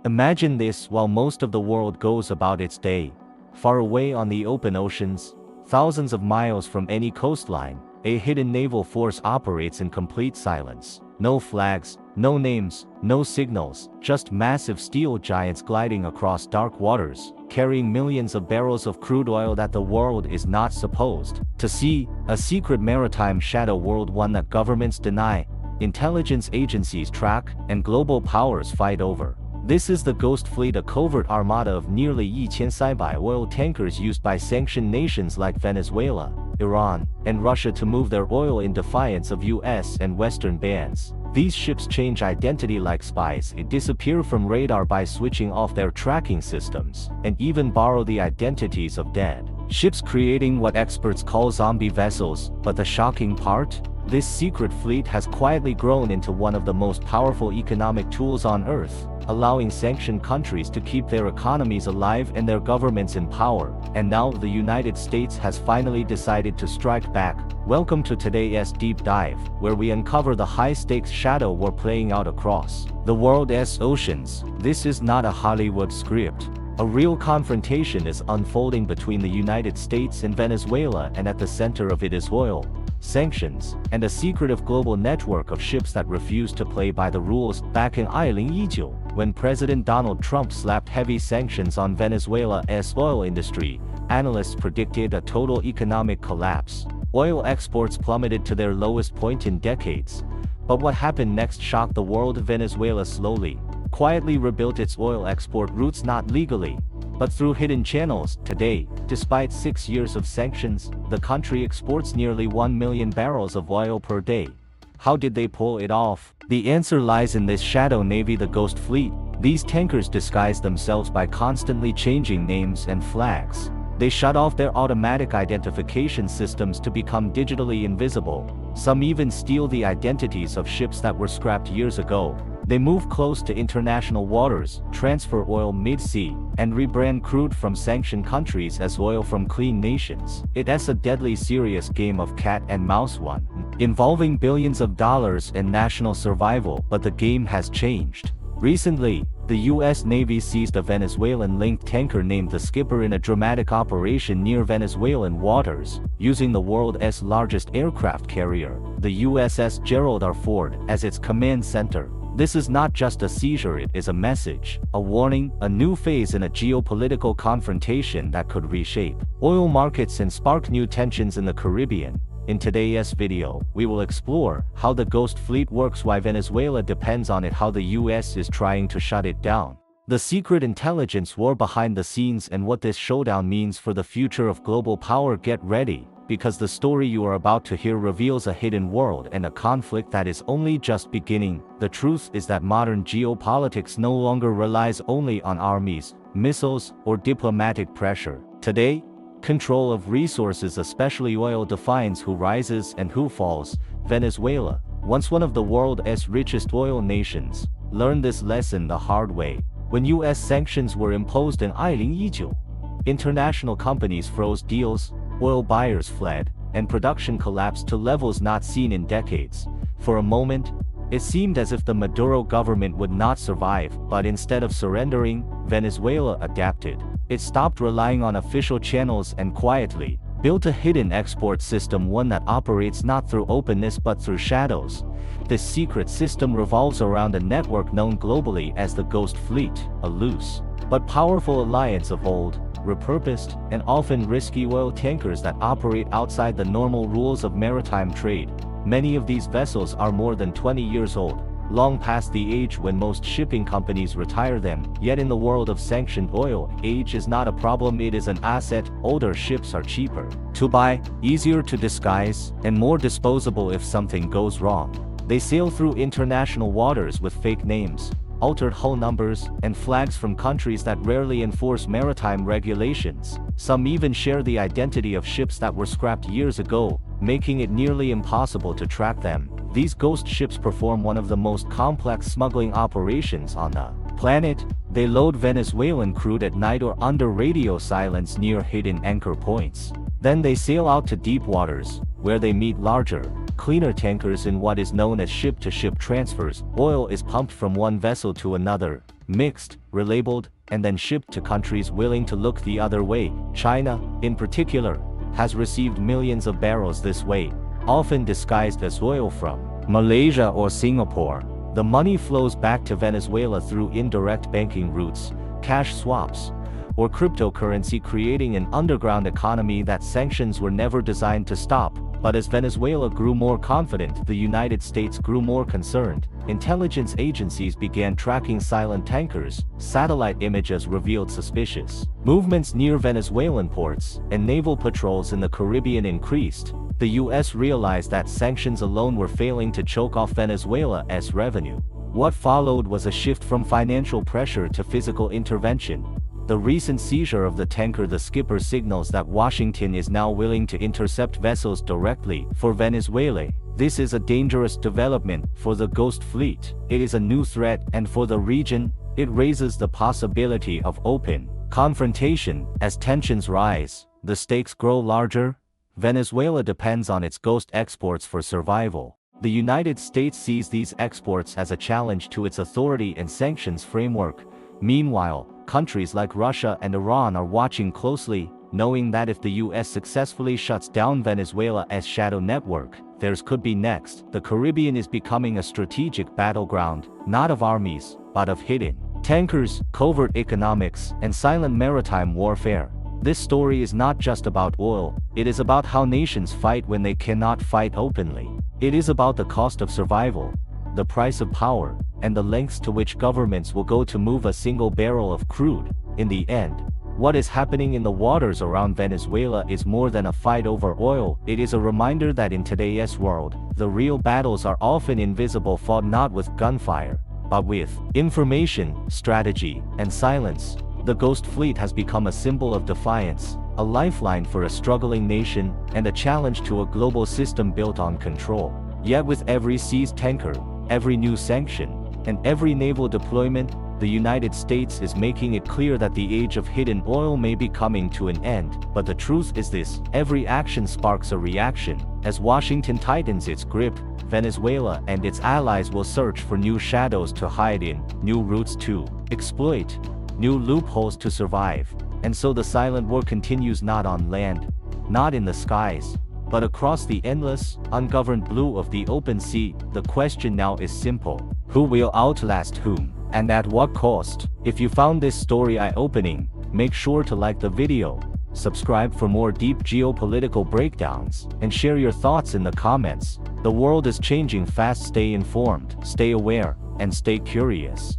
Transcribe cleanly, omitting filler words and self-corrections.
Imagine this while most of the world goes about its day. Far away on the open oceans, thousands of miles from any coastline, a hidden naval force operates in complete silence. No flags, no names, no signals, just massive steel giants gliding across dark waters, carrying millions of barrels of crude oil that the world is not supposed to see. A secret maritime shadow world, one that governments deny, intelligence agencies track, and global powers fight over. This is the Ghost Fleet, a covert armada of nearly 1,700 oil tankers used by sanctioned nations like Venezuela, Iran, and Russia to move their oil in defiance of US and Western bans. These ships change identity like spies, disappear from radar by switching off their tracking systems, and even borrow the identities of dead ships, creating what experts call zombie vessels. But the shocking part? This secret fleet has quietly grown into one of the most powerful economic tools on Earth, allowing sanctioned countries to keep their economies alive and their governments in power. And now the United States has finally decided to strike back. Welcome to today's deep dive, where we uncover the high-stakes shadow war playing out across the world's oceans. This is not a Hollywood script. A real confrontation is unfolding between the United States and Venezuela, and at the center of it is oil, sanctions, and a secretive global network of ships that refuse to play by the rules. Back in 2019, when President Donald Trump slapped heavy sanctions on Venezuela's oil industry, analysts predicted a total economic collapse. Oil exports plummeted to their lowest point in decades. But what happened next shocked the world. Venezuela slowly, quietly rebuilt its oil export routes, not legally, but through hidden channels. Today, despite 6 years of sanctions, the country exports nearly 1 million barrels of oil per day. How did they pull it off? The answer lies in this shadow navy, the Ghost Fleet. These tankers disguise themselves by constantly changing names and flags. They shut off their automatic identification systems to become digitally invisible. Some even steal the identities of ships that were scrapped years ago. They move close to international waters, transfer oil mid-sea, and rebrand crude from sanctioned countries as oil from clean nations. It's a deadly serious game of cat and mouse, one involving billions of dollars and national survival. But the game has changed. Recently, the US Navy seized a Venezuelan-linked tanker named the Skipper in a dramatic operation near Venezuelan waters, using the world's largest aircraft carrier, the USS Gerald R, as its command center. This is not just a seizure, it is a message, a warning, a new phase in a geopolitical confrontation that could reshape oil markets and spark new tensions in the Caribbean. In today's video, we will explore how the Ghost Fleet works, why Venezuela depends on it, how the US is trying to shut it down, the secret intelligence war behind the scenes, and what this showdown means for the future of global power. Get ready, because the story you are about to hear reveals a hidden world and a conflict that is only just beginning. The truth is that modern geopolitics no longer relies only on armies, missiles, or diplomatic pressure. Today, control of resources, especially oil, defines who rises and who falls. Venezuela, once one of the world's richest oil nations, learned this lesson the hard way. When US sanctions were imposed in 2019, international companies froze deals, oil buyers fled, and production collapsed to levels not seen in decades. For a moment, it seemed as if the Maduro government would not survive, but instead of surrendering, Venezuela adapted. It stopped relying on official channels and quietly built a hidden export system, one that operates not through openness but through shadows. This secret system revolves around a network known globally as the Ghost Fleet, a loose but powerful alliance of old, repurposed, and often risky oil tankers that operate outside the normal rules of maritime trade. Many of these vessels are more than 20 years old, long past the age when most shipping companies retire them. Yet in the world of sanctioned oil, age is not a problem, it is an asset. Older ships are cheaper to buy, easier to disguise, and more disposable if something goes wrong. They sail through international waters with fake names, altered hull numbers, and flags from countries that rarely enforce maritime regulations. Some even share the identity of ships that were scrapped years ago, making it nearly impossible to track them. These ghost ships perform one of the most complex smuggling operations on the planet. They load Venezuelan crude at night or under radio silence near hidden anchor points. Then they sail out to deep waters, where they meet larger, cleaner tankers in what is known as ship-to-ship transfers. Oil is pumped from one vessel to another, mixed, relabeled, and then shipped to countries willing to look the other way. China, in particular, has received millions of barrels this way, often disguised as oil from Malaysia or Singapore. The money flows back to Venezuela through indirect banking routes, cash swaps, or cryptocurrency, creating an underground economy that sanctions were never designed to stop. But as Venezuela grew more confident, the United States grew more concerned. Intelligence agencies began tracking silent tankers. Satellite images revealed suspicious movements near Venezuelan ports, and naval patrols in the Caribbean increased. The US realized that sanctions alone were failing to choke off Venezuela's revenue. What followed was a shift from financial pressure to physical intervention. The recent seizure of the tanker The Skipper signals that Washington is now willing to intercept vessels directly for Venezuela. This is a dangerous development for the Ghost Fleet. It is a new threat, and for the region, it raises the possibility of open confrontation. As tensions rise, the stakes grow larger. Venezuela depends on its ghost exports for survival. The United States sees these exports as a challenge to its authority and sanctions framework. Meanwhile, countries like Russia and Iran are watching closely, knowing that if the US successfully shuts down Venezuela's shadow network, theirs could be next. The Caribbean is becoming a strategic battleground, not of armies, but of hidden tankers, covert economics, and silent maritime warfare. This story is not just about oil, it is about how nations fight when they cannot fight openly. It is about the cost of survival, the price of power, and the lengths to which governments will go to move a single barrel of crude. In the end, what is happening in the waters around Venezuela is more than a fight over oil. It is a reminder that in today's world, the real battles are often invisible, fought not with gunfire, but with information, strategy, and silence. The Ghost Fleet has become a symbol of defiance, a lifeline for a struggling nation, and a challenge to a global system built on control. Yet with every seized tanker, every new sanction, and every naval deployment, the United States is making it clear that the age of hidden oil may be coming to an end. But the truth is this: every action sparks a reaction. As Washington tightens its grip, Venezuela and its allies will search for new shadows to hide in, new routes to exploit, new loopholes to survive. And so the silent war continues, not on land, not in the skies, but across the endless, ungoverned blue of the open sea. The question now is simple: who will outlast whom, and at what cost? If you found this story eye-opening, make sure to like the video, subscribe for more deep geopolitical breakdowns, and share your thoughts in the comments. The world is changing fast. Stay informed, stay aware, and stay curious.